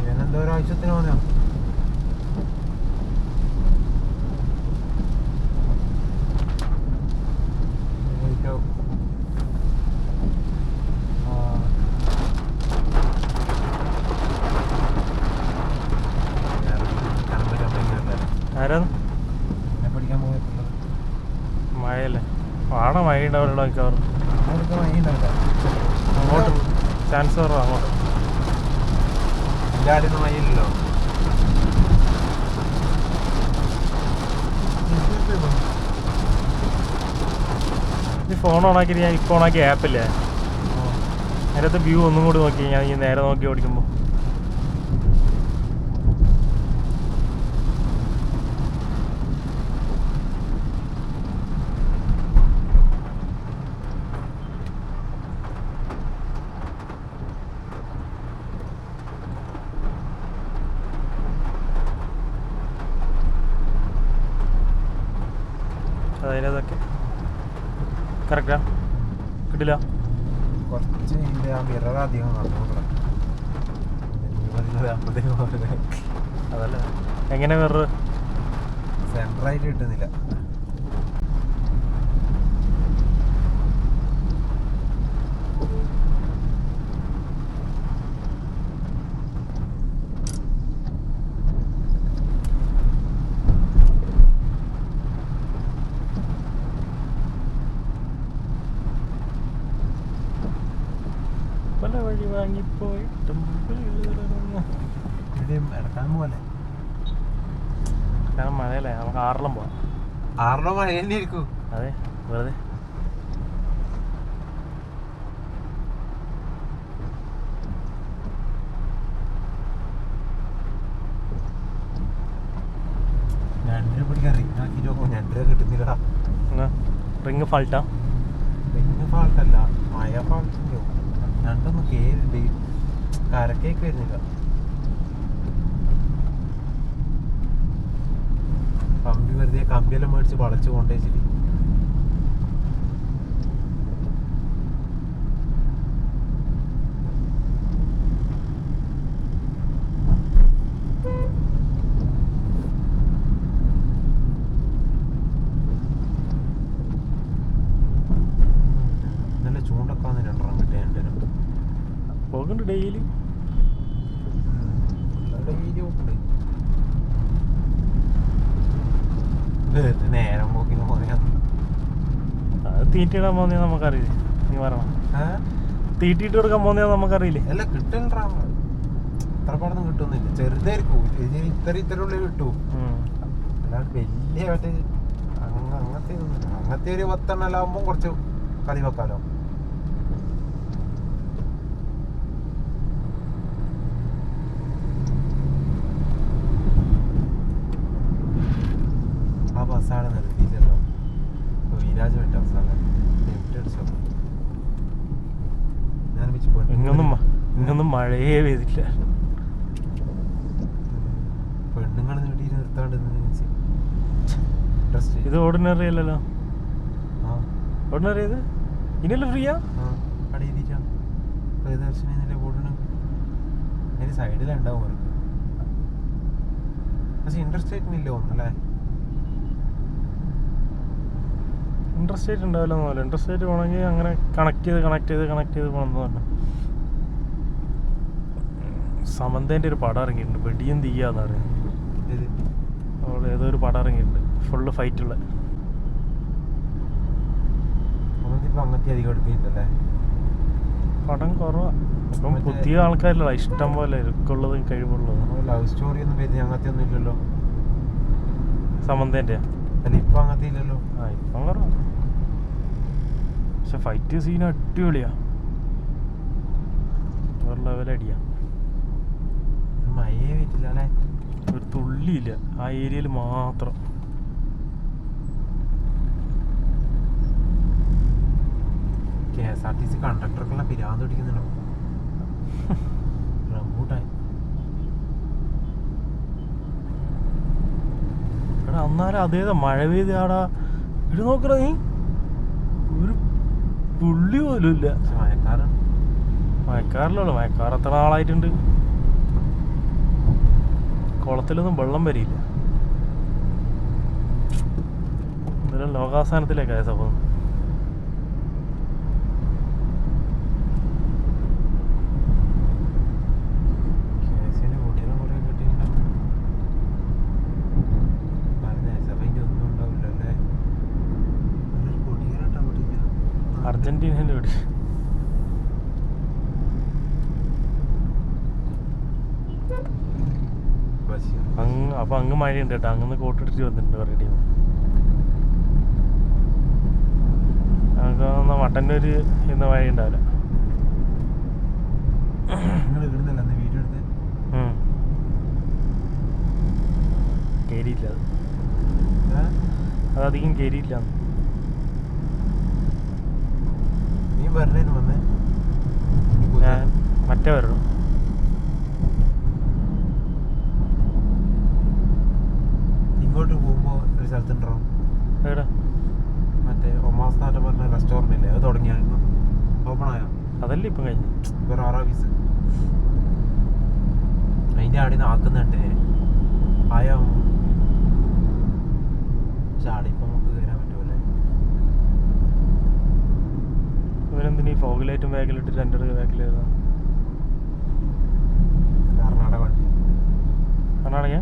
ഞാനെന്തോ ഒരാവശ്യത്തിന് പോന്നെയാ. മഴയല്ലേ ആടെ മഴ ഉണ്ടാവില്ല മിക്കവാറും. അങ്ങോട്ട് ചാൻസ് കുറവാ. അങ്ങോട്ട് എല്ലാവരും മഴയില്ലല്ലോ. ഈ ഫോൺ ഓണാക്കി ഞാൻ ഇപ്പോൾ ഓണാക്കിയ ആപ്പില്ലേ, അതിനകത്ത് വ്യൂ ഒന്നും കൂടി നോക്കി ഞാൻ ഈ നേരെ നോക്കി ഓടിക്കുമ്പോൾ. അതിനതൊക്കെ കറക്റ്റാ കിട്ടില്ല. കുറച്ച് ആ മിറർ അധികം അതല്ല എങ്ങനെ മിറർ സെൻട്രായിട്ട് കിട്ടുന്നില്ല. പല വഴി വാങ്ങിപ്പോയിട്ടും ഇടക്കാൻ പോലെ. കാരണം മഴയല്ലേ, നമുക്ക് ആറളം പോവാം. ആറളം മഴ തന്നെ ഇരിക്കും. അതെ, വെറുതെ കിട്ടുന്നില്ല. റിങ് ഫാൾട്ടാ. റിങ് ഫാൾട്ടല്ല, മഴ ഫാൾട്ടോ. രണ്ടൊന്നും കേറുണ്ട്, കരക്കേക്ക് വരുന്നില്ല. കമ്പി വെറുതെ കമ്പിയെല്ലാം മേടിച്ച് വളച്ച് കൊണ്ടേച്ചിട്ട് നല്ല ചൂണ്ടൊക്കെ വന്ന് രണ്ടെണ്ണം കിട്ടിയ പോകുന്നുണ്ട് ഡെയിലി. നേരം പോക്കിന് പോയാ അത് തീറ്റിയിടാൻ പോകുന്ന നമുക്കറിയില്ലേ. നീ പറയണം, തീറ്റിയിട്ട് കൊടുക്കാൻ പോകുന്ന നമുക്കറിയില്ലേ. അല്ല കിട്ടണ്ടാ, അത്ര പടം കിട്ടുന്നില്ല. ചെറുതായിരിക്കും, ഇത്ര ഉള്ളിൽ കിട്ടൂ. അല്ലാണ്ട് വലിയ മറ്റേ അങ്ങനത്തെ ഒരു 10 എണ്ണം ആകുമ്പോ കുറച്ച് കളി വെക്കാലോ. ആ ബസ്സാണ് നിർത്തിയില്ലല്ലോ, വിരാജ് വിട്ട ബസ്സാണ്. ഇങ്ങൊന്നും മഴയേ പെയ്തില്ല. പെണ്ണുങ്ങൾ നീട്ടി നിർത്താണ്ട് ഇത് ഓർഡിനറി അല്ലല്ലോ. ഓർഡിനറി ഇത് ഇനിയല്ല ഫ്രീയാ. പ്രിയദർശിനി ബോർഡിന് അതിന്റെ സൈഡിലുണ്ടാവും അവർക്ക്. പക്ഷെ ഇൻട്രസ്റ്റേറ്റിനില്ല ഒന്നല്ലേ. ഇൻട്രസ്റ്റേറ്റ് ഉണ്ടാവില്ല എന്നല്ല. ഇൻട്രസ്റ്റേറ്റ് പോകണമെങ്കിൽ അങ്ങനെ കണക്ട് ചെയ്ത് പോകണമെന്ന്. സമന്തേൻ്റെ ഒരു പടം ഇറങ്ങിയിട്ടുണ്ട്, വെടിയും തീയാന്ന് പറയുന്നത്. അവിടെ ഏതോ ഒരു പടം ഇറങ്ങിയിട്ടുണ്ട്, ഫുള്ള് ഫൈറ്റുള്ള. പടം കുറവാണ് ഇപ്പം. പുതിയ ആൾക്കാരില്ല, ഇഷ്ടം പോലെ ഇരിക്കുള്ളതും കഴിവുള്ളതും. ലവ് സ്റ്റോറി ഒന്നും പേര് അങ്ങനത്തെ ഒന്നും ഇല്ലല്ലോ. സമന്തേൻ്റെ ഇപ്പൊ അങ്ങനത്തെ ഇല്ലല്ലോ. ഇപ്പം കുറവാണ്. പക്ഷെ ഫൈറ്റ് സീൻ അടിപൊളിയാ, വേറെ ലെവലടിയാ. മഴയെ വീട്ടില്ല അല്ലേ, ഒരു തുള്ളിയില്ല ആ ഏരിയയിൽ മാത്രം. KSRTC കണ്ടക്ടർക്കെല്ലാം പിരാന്ത് പിടിക്കുന്നുണ്ടോ. റംബൂട്ടായി എടാ അന്നേരം അതേതാ മഴ പെയ്ത് ആടാ ഇത് നോക്കണ നീ, ഒരു പുള്ളി പോലും ഇല്ല. മഴക്കാലം മഴക്കാറിലുള്ളൂ. മഴക്കാർ എത്ര നാളായിട്ടുണ്ട്. കുളത്തിലൊന്നും വെള്ളം വരില്ല. ഇന്നലെ ലോകാവസാനത്തിലേക്കായ സംഭവം. അർജന്റീനേൻ്റെ കൂടി അപ്പം അങ്ങ് മഴയുണ്ട് കേട്ടോ. അങ്ങ് കോട്ടിട്ടിട്ട് വന്നിട്ടുണ്ട് കുറേ ടീം. ഞങ്ങൾക്ക് മട്ടന്നൂർ ഇന്ന് മഴ ഉണ്ടാവില്ല. കയറിയില്ല അതധികം കയറിയില്ല. ഞാൻ മറ്റേ വരണം. ഇങ്ങോട്ട് പോകുമ്പോ ഒരു സ്ഥലത്തുണ്ടോ എവിടെ? മറ്റേ ഒമാസ്നാട്ട് പറഞ്ഞ റെസ്റ്റോറന്റ് ഇല്ലേ, അത് തുടങ്ങിയായിരുന്നു. ഓപ്പൺ ആയോ? അതല്ലേ ഇപ്പം കഴിഞ്ഞു. വേറെ 6 പീസ് അതിന്റെ ആടി നിന്ന് ആക്കുന്നുണ്ട്. ആയോ? പക്ഷെ ആടെ ഇപ്പൊ നമുക്ക് കയറാൻ പറ്റുമല്ലേ? ഇവരെന്തിനീ ഫോഗിലായിട്ടും ബാഗിലിട്ട് രണ്ടു ബാഗിലായിരുന്നു. കർണാടക വണ്ടി. കർണാടക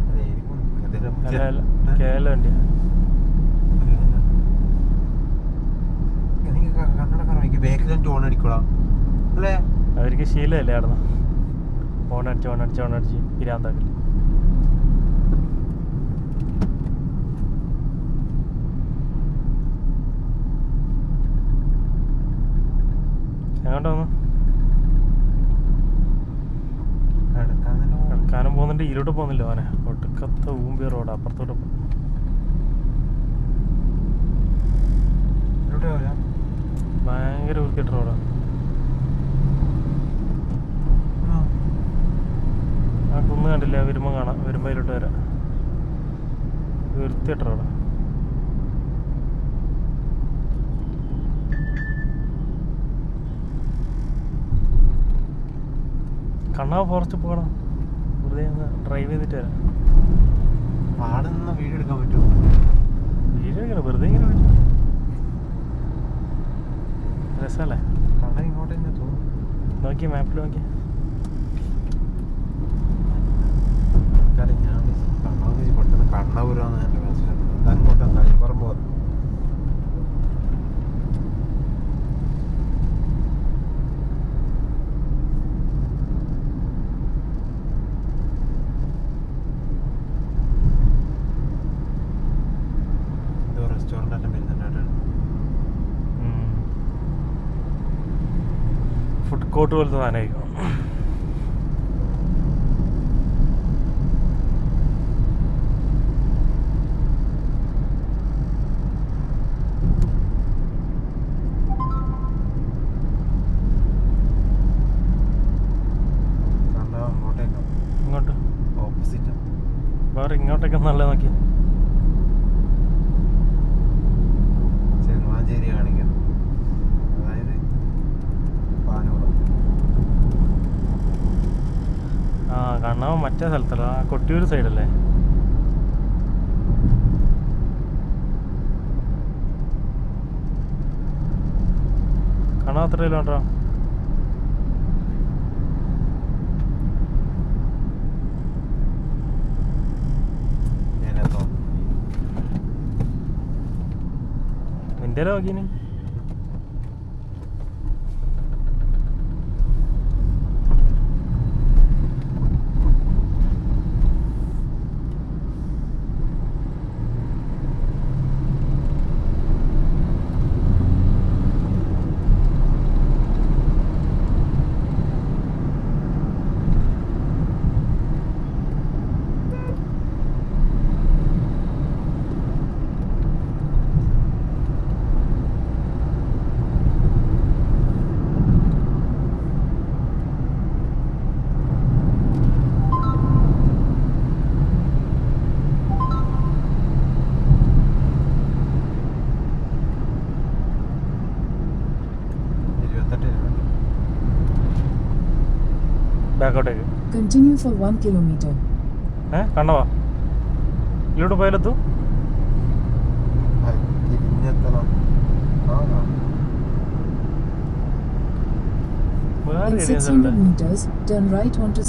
അതായിരിക്കും. കേരള വണ്ടിയാ. കർണാടക ബാക്കിൽ ടോൺ അടിക്കൂടാ അല്ലേ? അവർക്ക് ശീലമല്ലേ ആടുന്ന ഓണടിച്ച് പിരാന്താക്കൽ. എങ്ങോട്ടാ വന്നു? കിടക്കാനും പോകുന്നുണ്ട്. ഇതിലോട്ട് പോകുന്നില്ല മോനെ. ഒടുക്കത്തെ ഊമ്പിയ റോഡ് അപ്പുറത്തോട്ട് പോകും. ഭയങ്കര വൃത്തിയിട്ട റോഡാണ്. ആ കുന്ന് കണ്ടില്ല? വരുമ്പോൾ കാണാം. വരുമ്പോൾ ഇതിലോട്ട് വരാം. വൃത്തിയിട്ട റോഡാണ്. കണ്ണാവ് ഫോറസ്റ്റ് പോകണം. വെറുതെ ഒന്ന് ഡ്രൈവ് ചെയ്തിട്ട് വരാം. ആടെ നിന്ന് വീഡിയോ എടുക്കാൻ പറ്റുമോ? വീഡിയോ എടുക്കണം. വെറുതെ ഇങ്ങനെ വിളിച്ചു രസമല്ലേ? കണ്ണ ഇങ്ങോട്ട് തന്നെ തോന്നുന്നു. നോക്കിയ മാപ്പിൽ നോക്കിയ ഞാൻ കണ്ണാവ് പെട്ടെന്ന് കണ്ണപുരാന്ന് എൻ്റെ മനസ്സിലുണ്ട്. അങ്ങോട്ട് തളിപ്പുറം പോകുന്നു. ഫുഡ് കോർട്ട് പോലത്തെ സാധനമായിരിക്കും. ഇങ്ങോട്ട് ഓപ്പോസിറ്റ് വേറെ ഇങ്ങോട്ടൊക്കെ നല്ല നോക്കി. ചെറുവാഞ്ചേരി കാണിക്കുന്നു. അതായത് പാനൂർ. ആ കണ്ണാവ് മറ്റേ സ്ഥലത്തല്ല, കൊട്ടിയൂർ സൈഡല്ലേ? കണ്ണാവ് എത്ര കിലോമീറ്ററാ? നിന്റെ നോക്കിന് ബാക്കോട്ടേക്ക്. Continue for 1 kilometer. കണ്ണവാ ഇതിലൂടെ പോയാലെത്തും. തിരിഞ്ഞെത്തണം. വേറെ In 600 meters, turn right onto